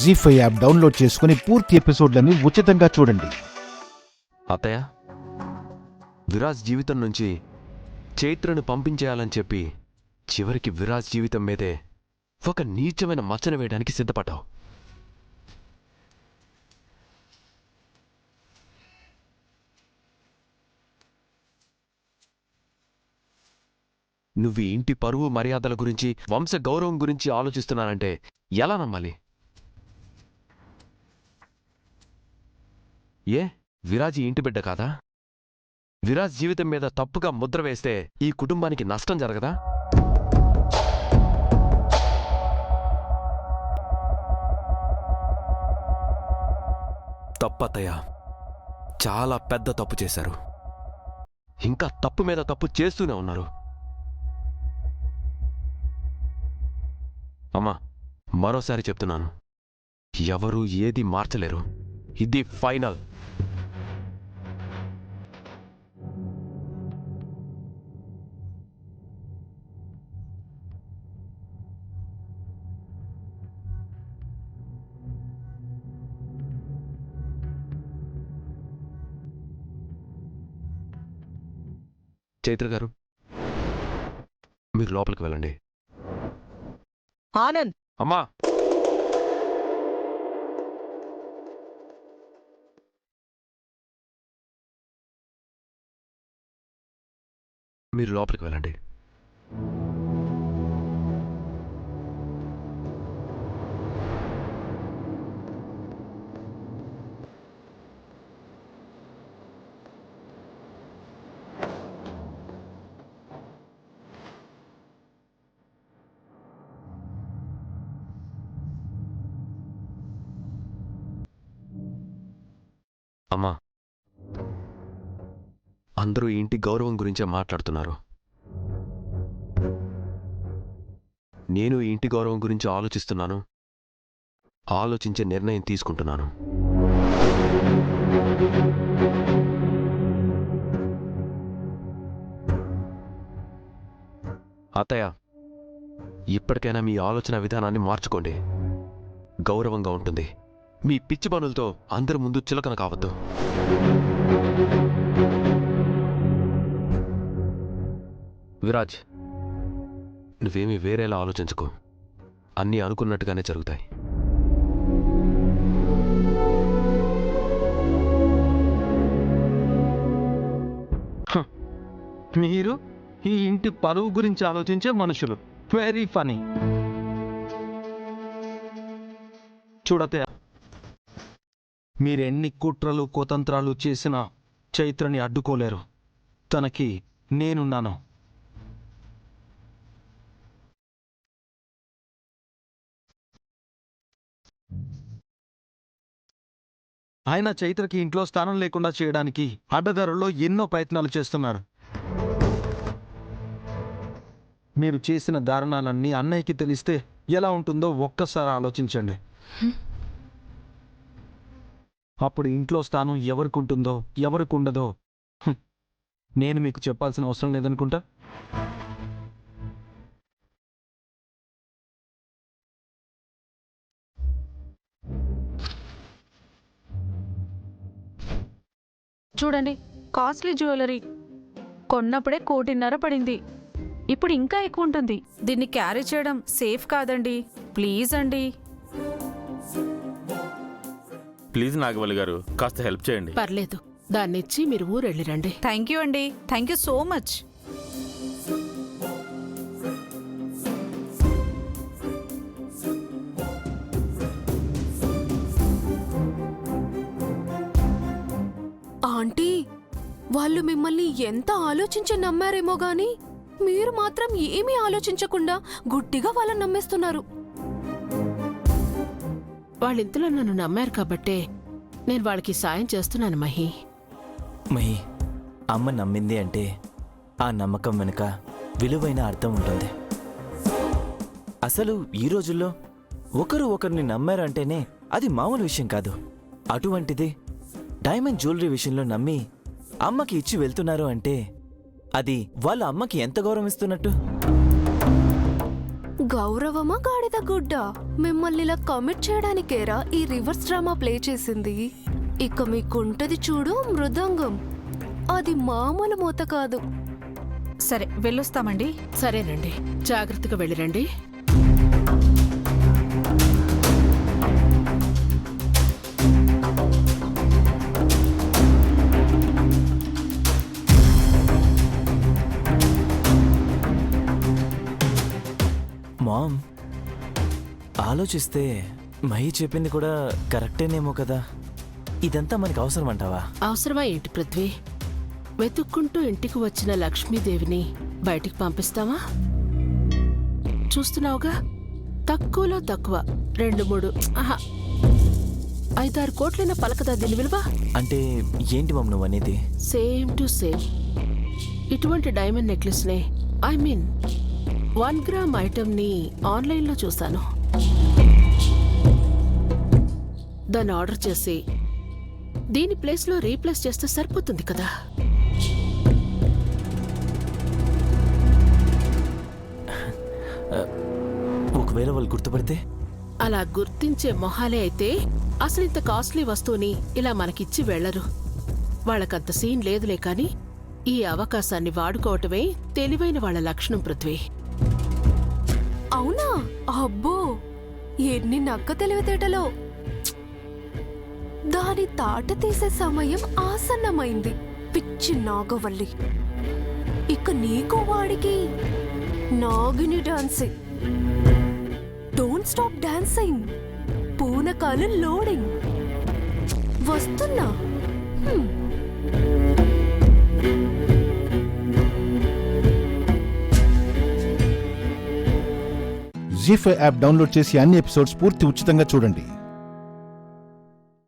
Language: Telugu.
జీ5 యాప్ డౌన్లోడ్ చేసుకుని పూర్తి ఎపిసోడ్లను ఉచితంగా చూడండి. అత్తయ్య, విరాజ్ జీవితం నుంచి చైత్రను పంపించేయాలని చెప్పి చివరికి విరాజ్ జీవితం మీదే ఒక నీచమైన మచ్చన వేయడానికి సిద్ధపడ్డావు. నువ్వు ఇంటి పరువు మర్యాదల గురించి, వంశ గౌరవం గురించి ఆలోచిస్తున్నానంటే ఎలా నమ్మాలి? ఏ విరాజ్ ఇంటి బిడ్డ కాదా? విరాజ్ జీవితం మీద తప్పుగా ముద్ర వేస్తే ఈ కుటుంబానికి నష్టం జరగదా? తప్పతయ్య, చాలా పెద్ద తప్పు చేశారు. ఇంకా తప్పు మీద తప్పు చేస్తూనే ఉన్నారు. అమ్మా, మరోసారి చెప్తున్నాను, ఎవరూ ఏది మార్చలేరు. ఇది ఫైనల్. చైత్ర గారు, మీరు లోపలికి వెళ్ళండి. ఆనంద్, అమ్మా, మీరు లోపలికి వెళ్ళండి. అమ్మా, అందరూ ఇంటి గౌరవం గురించే మాట్లాడుతున్నారు. నేను ఇంటి గౌరవం గురించి ఆలోచిస్తున్నాను, ఆలోచించే నిర్ణయం తీసుకుంటున్నాను. అత్తయ్య, ఇప్పటికైనా మీ ఆలోచన విధానాన్ని మార్చుకోండి. గౌరవంగా ఉంటుంది. మీ పిచ్చి పనులతో అందరి ముందు చులకన కావద్దు. విరాజ్, నువ్వేమీ వేరేలా ఆలోచించుకో. అన్నీ అనుకున్నట్టుగానే జరుగుతాయి. మీరు ఈ ఇంటి పరువు గురించి ఆలోచించే మనుషులు. Very funny. చూడతే, మీరెన్ని కుట్రలు కుతంత్రాలు చేసినా చైత్రని అడ్డుకోలేరు. తనకి నేనున్నాను. ఆయన చైత్రకి ఇంట్లో స్థానం లేకుండా చేయడానికి అడ్డదారుల్లో ఎన్నో ప్రయత్నాలు చేస్తున్నారు. మీరు చేసిన దారుణాలన్నీ అన్నయ్యకి తెలిస్తే ఎలా ఉంటుందో ఒక్కసారి ఆలోచించండి. అప్పుడు ఇంట్లో స్థానం ఎవరికి ఉంటుందో ఎవరికి ఉండదో నేను మీకు చెప్పాల్సిన అవసరం లేదనుకుంటా. చూడండి, కాస్ట్లీ జ్యువెలరీ కొన్నప్పుడే 1.5 కోటి పడింది. ఇప్పుడు ఇంకా ఎక్కువ ఉంటుంది. దీన్ని క్యారీ చేయడం సేఫ్ కాదండి. ప్లీజ్ అండి. ప్లీజ్ నాగవల్లి గారు, కాస్త హెల్ప్ చేయండి. పర్లేదు, దాన్నిచ్చి మీరు ఊరెళ్ళిరండి. థ్యాంక్ యూ అండి. Thank you so much. Aunty, వాళ్ళు మిమ్మల్ని ఎంత ఆలోచించి నమ్మారేమో గాని మీరు మాత్రం ఏమీ ఆలోచించకుండా గుడ్డిగా వాళ్ళని నమ్మేస్తున్నారు. వాళ్ళింతలో నన్ను నమ్మారు కాబట్టే నేను వాళ్ళకి సాయం చేస్తున్నాను. మహి, అమ్మ నమ్మింది అంటే ఆ నమ్మకం వెనుక విలువైన అర్థం ఉంటుంది. అసలు ఈ రోజుల్లో ఒకరు ఒకరిని నమ్మారంటేనే అది మామూలు విషయం కాదు. అటువంటిది డైమండ్ జ్యువెలరీ విషయంలో నమ్మి అమ్మకి ఇచ్చి వెళ్తున్నారు అంటే అది వాళ్ళ అమ్మకి ఎంత గౌరవం ఇస్తున్నట్టు. గౌరవమా గాడిద గుడ్డ? మిమ్మల్ని ఇలా కమిట్ చేయడానికేరా ఈ రివర్స్ డ్రామా ప్లే చేసింది. ఇక మీకుంటది చూడు మృదంగం, అది మామూలు మూత కాదు. సరే వెళ్ళొస్తామండి. సరేనండి, జాగ్రత్తగా వెళ్ళిరండి. మామ్, ఆలోచిస్తే మహి చెప్పింది కూడా కరెక్టేనేమో కదా. ఇదంతా మనకి అవసరం అంటావా? అవసరమా ఏంటి పృథ్వీ? వెతుక్కుంటూ ఇంటికి వచ్చిన లక్ష్మీదేవిని బయటికి పంపిస్తావా? చూస్తున్నావుగా, తక్కువలో తక్కువ 2-3 5-6 కోట్లైన పలకదా దీని విలువ? అంటే ఏంటి మామ్ నువ్వు అనేది? సేమ్ టు సేమ్ ఇటువంటి డైమండ్ నెక్లెస్ నే, ఐ మీన్ 1 గ్రామ్ ఐటమ్ ని ఆన్లైన్లో చూశాను. దాన్ని ఆర్డర్ చేసి దీని ప్లేస్లో రీప్లేస్ చేస్తే సరిపోతుంది కదా. ఒకవేళ వాళ్ళు గుర్తుపడితే? అలా గుర్తించే మొహాలే అయితే అసలు ఇంత కాస్ట్లీ వస్తువుని ఇలా మనకిచ్చి వెళ్లరు. వాళ్ళకంత సీన్ లేదులే కాని ఈ అవకాశాన్ని వాడుకోవటమే తెలివైన వాళ్ళ లక్షణం పృథ్వీ. అవునా? అబ్బో, ఎన్ని నక్క తెలివితేటలో! దాని తాట తీసే సమయం ఆసన్నమైంది. పిచ్చి నాగవల్లి, ఇక నీకు వాడికి Nagini dancing. Don't stop dancing. పూనకాలు లోడింగ్. వస్తున్నా. జీ5 యాప్ డౌన్లోడ్ చేసి అన్ని ఎపిసోడ్స్ పూర్తి ఉచితంగా చూడండి.